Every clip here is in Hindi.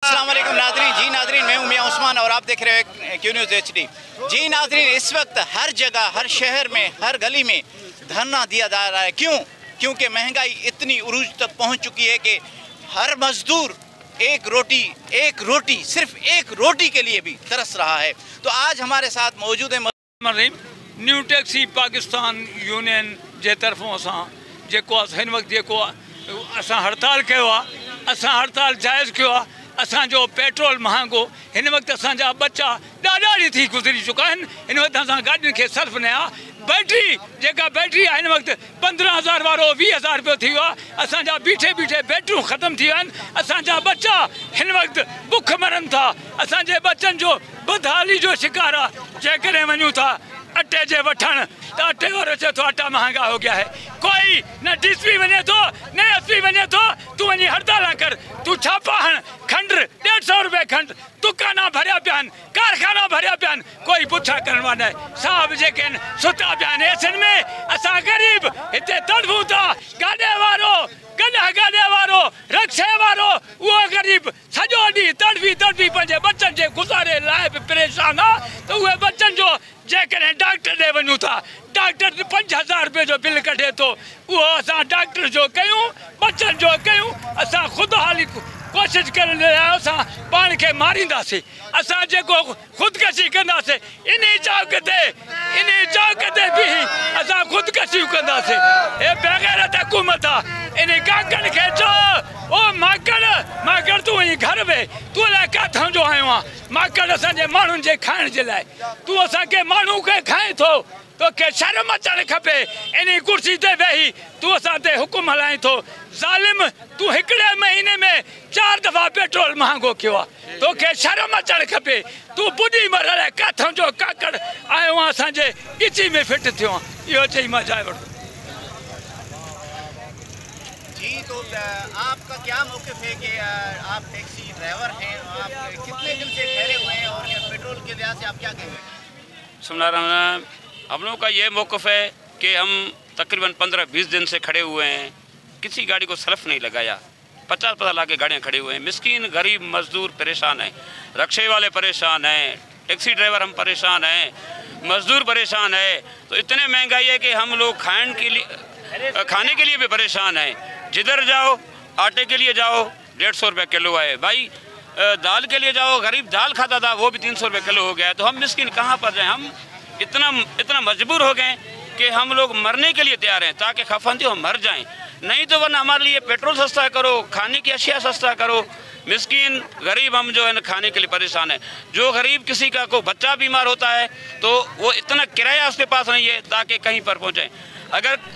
अस्सलाम वालेकुम नाज़रीन। जी नाज़रीन, मैं हूं मियां उस्मान और आप देख रहे हैं क्यू न्यूज़ HD। जी नाज़रीन, इस वक्त हर जगह, हर शहर में, हर गली में धरना दिया जा रहा है। क्यों? क्योंकि महंगाई इतनी उरूज तक पहुंच चुकी है कि हर मजदूर एक रोटी सिर्फ एक रोटी के लिए भी तरस रहा है। तो आज हमारे साथ मौजूद है न्यू टैक्सी पाकिस्तान यूनियन जे तरफों असां जेको हिन वक्त जेको असां हड़ताल कयो आहे, असां हड़ताल जायज़ कयो आहे। असांजो पेट्रोल महांगो, हिन वक्त असांजा बच्चा ॾाढा ॾींहं थी गुज़री चुका आहिनि। हिन वक्त असां गाॾियुनि खे सर्फ न आहे। बैटरी जेका बैटरी आहे हिन वक्त 15,000 वारो 20,000 रुपयो थी वियो आहे। असांजा बीठे बीठे बैटरियूं ख़तमु थी विया आहिनि। असांजा बच्चा हिन वक्त बुख मरनि था। असांजे बच्चनि जो बदहाली जो शिकार आहे। जेकॾहिं वञूं था अटे जे वठण तो अटे वारो चए थो अटा महंगा हो गया है। कोई न डीसी वञे थो न एसपी वञे थो। तू वञी हड़ताल कर, तू छापा हण, खंड 150 रुपए खंड, दुकाना भरिया पिया आहिनि, कारखाना भरिया पिया आहिनि। कोई पुछा करण वाला न। साहब जेके आहिनि सुता पिया आहिनि एसिन में। असां ग़रीब हिते तड़फूं था। गाॾे वारो गाॾे वारो रक्शे वारो उहो ग़रीब सॼो ॾींहुं तड़फी पंहिंजे बच्चनि जे गुज़ारे लाइ बि परेशान आहे। त उहे बच्चनि जो जेकॾहिं डॉक्टर ॾे वञूं था, डॉक्टर 5,000 रुपए जो बिल कढे थो। उहो असां डॉक्टर जो कयूं, बच्चनि जो कयूं। असां ख़ुदहाली कोशिशि करण लाइ असां पाण खे मारींदासीं। असां जेको ख़ुदकशी कंदासीं इन चौक ते बीही असां ख़ुदकशियूं कंदासीं। हे बेग़ैरत हुकूमत आहे। इन काकनि खे चओ, ओ माकड़ तूं वञी घर वेह। तूं अलाए किथां जो आयो आहे। माकड़ असांजे माण्हुनि जे खाइण जे लाइ। तूं असांखे माण्हू खे खाए थो। तोखे शर्म अचणु खपे। इन कुर्सी ते वेही तूं असां ते हुकुम हलाए थो। ज़ालिम, तूं हिकिड़े महीने में 4 दफ़ा पेट्रोल महांगो कयो आहे। तोखे शर्म अचणु खपे। तूं ॿुधी मरल किथां जो काकड़ आयो आहे। असांजे ॻिची में फिट थियो आहे। इहो चई मां जाए वठो। जी, तो आपका क्या मौक़िफ़ है कि आप टैक्सी ड्राइवर हैं, आप कितने दिन से ठहरे हुए हैं और पेट्रोल के लिहाज से आप क्या कहेंगे? हम लोग का ये मौक़िफ़ है कि हम तकरीबन 15-20 दिन से खड़े हुए हैं। किसी गाड़ी को सर्फ नहीं लगाया। 50 लाख की गाड़ियाँ खड़ी हुए हैं। मिस्कीन गरीब मजदूर परेशान हैं, रक्शे वाले परेशान हैं, टैक्सी ड्राइवर हम परेशान हैं, मजदूर परेशान है। तो इतने महंगाई है कि हम लोग खाने के लिए भी परेशान हैं। जिधर जाओ, आटे के लिए जाओ 150 रुपये किलो है भाई। दाल के लिए जाओ, गरीब दाल खाता था वो भी 300 रुपये किलो हो गया है। तो हम मिस्किन कहाँ पर जाएं? हम इतना मजबूर हो गए कि हम लोग मरने के लिए तैयार हैं ताकि खफन हो मर जाएं। नहीं तो वरना हमारे लिए पेट्रोल सस्ता करो, खाने की अशिया सस्ता करो। मिस्किन गरीब हम जो है ना खाने के लिए परेशान है। जो गरीब किसी का कोई बच्चा बीमार होता है तो वो इतना किराया उसके पास नहीं है ताकि कहीं पर पहुँचाएँ।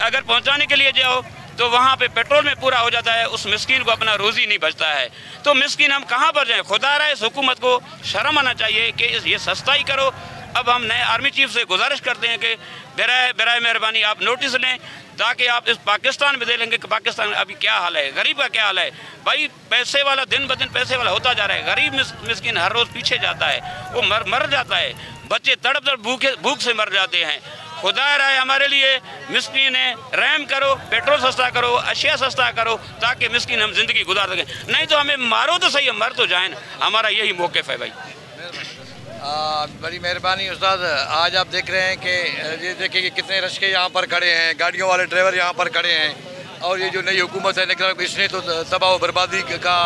अगर पहुँचाने के लिए जाओ तो वहाँ पे पेट्रोल में पूरा हो जाता है। उस मिस्किन को अपना रोज़ी नहीं बचता है। तो मिस्किन हम कहाँ पर जाएँ? खुदा रहा इस हुकूमत को शर्म आना चाहिए कि ये सस्ता ही करो। अब हम नए आर्मी चीफ से गुजारिश करते हैं कि बराए मेहरबानी आप नोटिस लें ताकि आप इस पाकिस्तान में दे लेंगे कि पाकिस्तान में अभी क्या हाल है, गरीब का क्या हाल है। भाई पैसे वाला दिन ब दिन पैसे वाला होता जा रहा है। गरीब मिस्किन हर रोज़ पीछे जाता है, वो मर जाता है। बच्चे तड़प भूख से मर जाते हैं। खुदा रहा हमारे लिए मिस्किन है, रहम करो, पेट्रोल सस्ता करो, अशिया सस्ता करो ताकि मिस्किन हम ज़िंदगी गुजार सकें। नहीं तो हमें मारो तो सही, हम मर तो जाएं। हमारा यही मौक़िफ़ है भाई। बड़ी मेहरबानी उस्ताद। आज आप देख रहे हैं कि ये देखिए कि कितने रश्के यहाँ पर खड़े हैं, गाड़ियों वाले ड्राइवर यहाँ पर खड़े हैं। और ये जो नई हुकूमत है लेकिन इसने तो तबाह बर्बादी का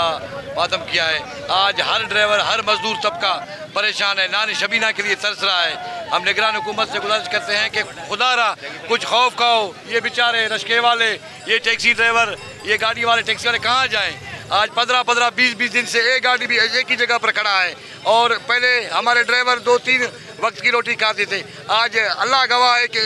मातम किया है। आज हर ड्राइवर, हर मजदूर तबका परेशान है, नानी शबीना के लिए तरस रहा है। हम निगरान हुकूमत से गुजारिश करते हैं कि खुदा रहा कुछ खौफ खाओ। ये बेचारे रश्के वाले, ये टैक्सी ड्राइवर, ये गाड़ी वाले टैक्सी वाले कहाँ जाएँ? आज 15-15, 20-20 दिन से एक गाड़ी भी एक ही जगह पर खड़ा है। और पहले हमारे ड्राइवर 2-3 वक्त की रोटी खाते थे। आज अल्लाह गवाह है कि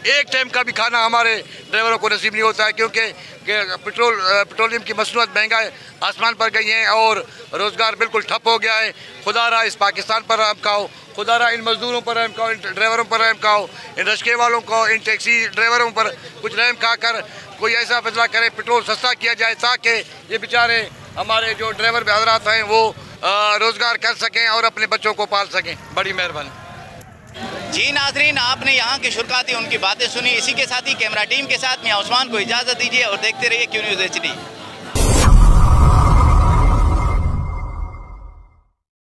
एक टाइम का भी खाना हमारे ड्राइवरों को नसीब नहीं होता है क्योंकि पेट्रोलियम की मसनूआत महंगाई आसमान पर गई हैं और रोज़गार बिल्कुल ठप हो गया है। खुदा रहा इस पाकिस्तान पर रहम खाओ। खुदा रहा इन मज़दूरों पर रहम खाओ, इन ड्राइवरों पर रहम खाओ, इन रश्के वालों को, इन टैक्सी ड्राइवरों पर कुछ रहम खा कर कोई ऐसा फैसला करे, पेट्रोल सस्ता किया जाए ताकि ये बेचारे हमारे जो ड्राइवर हजरात हैं वो रोज़गार कर सकें और अपने बच्चों को पाल सकें। बड़ी मेहरबानी। जी नाज़रीन, आपने यहाँ के शुरका थी, उनकी बातें सुनी। इसी के साथ ही कैमरा टीम के साथ मियां उस्मान को इजाज़त दीजिए और देखते रहिए क्यू न्यूज़ HD।